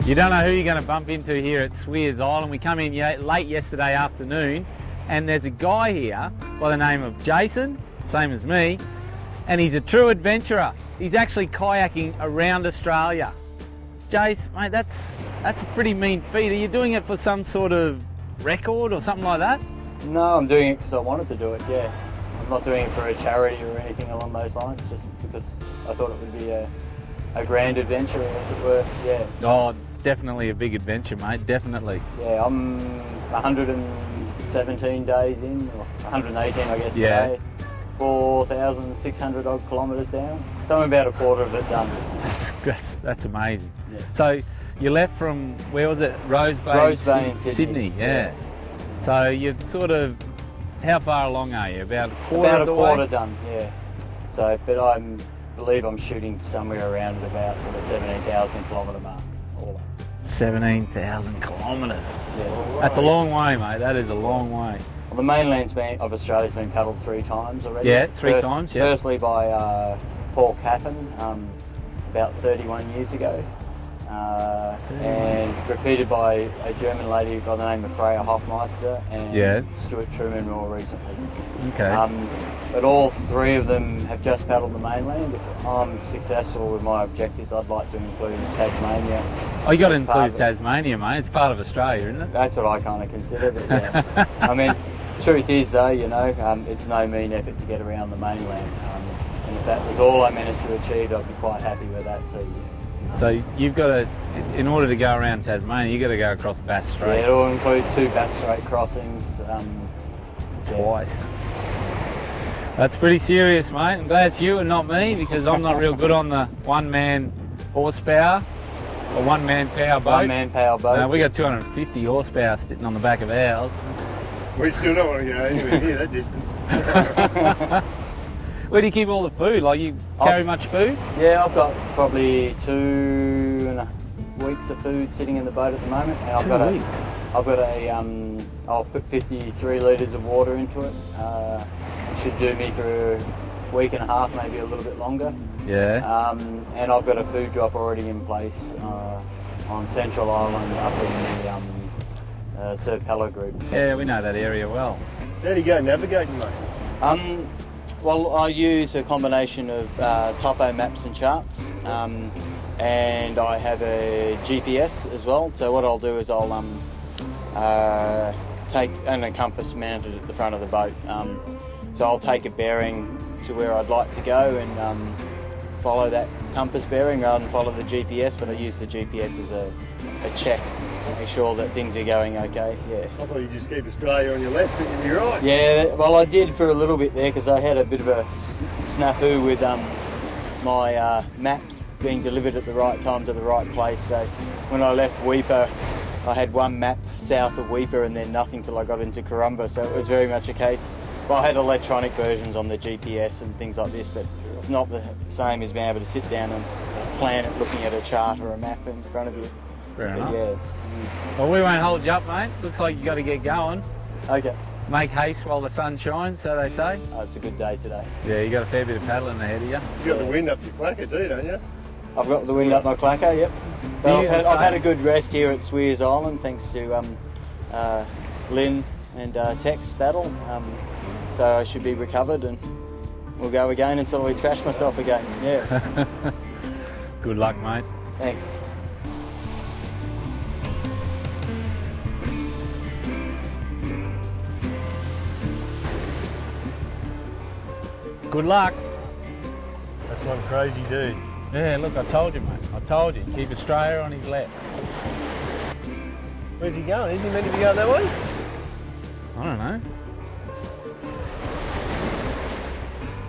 You don't know who you're going to bump into here at Swears Island. We come in late yesterday afternoon and there's a guy here by the name of Jason, same as me, and he's a true adventurer. He's actually kayaking around Australia. Jace, mate, that's a pretty mean feat. Are you doing it for some sort of record or something like that? No, I'm doing it because I wanted to do it, yeah. I'm not doing it for a charity or anything along those lines, just because I thought it would be a grand adventure, as it were, yeah. Oh, definitely a big adventure, mate, definitely. Yeah, I'm 117 days in, or 118 I guess today. 4,600 odd kilometres down. So I'm about a quarter of it done. That's amazing. Yeah. So you left from, where was it? Rose Bay in Sydney. Yeah. So you're sort of, how far along are you? About a quarter About of the a quarter way? done, yeah. So, but I believe I'm shooting somewhere around about the 17,000 kilometre mark. All up. 17,000 kilometres. Yeah. That's a long way, mate. That is a long way. Well, the mainland of Australia's been paddled 3 times already. Yeah, three times, yeah. Firstly by Paul Caffin about 31 years ago. And repeated by a German lady by the name of Freya Hofmeister and Stuart Truman more recently. Okay. But all 3 of them have just paddled the mainland. If I'm successful with my objectives, I'd like to include Tasmania. Oh, you got to include Tasmania, mate. It's part of Australia, isn't it? That's what I kind of consider, but yeah. I mean, truth is though, you know, it's no mean effort to get around the mainland. And if that was all I managed to achieve, I'd be quite happy with that too. So you've got to, in order to go around Tasmania, you've got to go across Bass Strait. Yeah, it'll include 2 Bass Strait crossings. Twice. That's pretty serious, mate. I'm glad it's you and not me, because I'm not real good on the one-man horsepower or one-man power boat. One-man power boat. We got 250 horsepower sitting on the back of ours. We still don't want to go anywhere near that distance. Where do you keep all the food? Like, you carry much food? Yeah, I've got probably 2.5 weeks of food sitting in the boat at the moment. And I've got a I'll put 53 litres of water into it. It should do me for a week and a half, maybe a little bit longer. Yeah. And I've got a food drop already in place on Central Island up in the Sir Pella group. Yeah, we know that area well. How do you go navigating, mate? Well, I use a combination of topo maps and charts, and I have a GPS as well. So what I'll do is I'll take a compass mounted at the front of the boat. So I'll take a bearing to where I'd like to go and follow that compass bearing rather than follow the GPS, but I use the GPS as a check to make sure that things are going okay, yeah. I thought you just keep Australia on your left, but you'd be right. Yeah, well I did for a little bit there because I had a bit of a snafu with my maps being delivered at the right time to the right place. So when I left Weipa, I had one map south of Weipa and then nothing till I got into Corumba, so it was very much a case. Well, I had electronic versions on the GPS and things like this, but it's not the same as being able to sit down and plan it looking at a chart or a map in front of you. Fair enough. Yeah. Well, we won't hold you up, mate. Looks like you got to get going. Okay. Make haste while the sun shines, so they say. Oh, it's a good day today. Yeah, you got a fair bit of paddling ahead of you. You got the wind up your clacker too, don't you? I've got the wind up my clacker, yep. But I've had a good rest here at Swears Island thanks to Lynn and Tex battle. So I should be recovered and we'll go again until we trash myself again. Yeah. Good luck, mate. Thanks. Good luck. That's one crazy dude. Yeah, look, I told you, mate. I told you. Keep Australia on his left. Where's he going? Isn't he meant to be going that way? I don't know.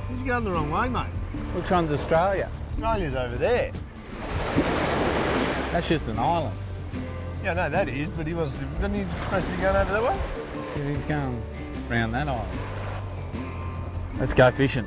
He's going the wrong way, mate. Which one's Australia? Australia's over there. That's just an island. Yeah, no, that is, but wasn't he supposed to be going over that way? Yeah, he's going round that island. Let's go fishing.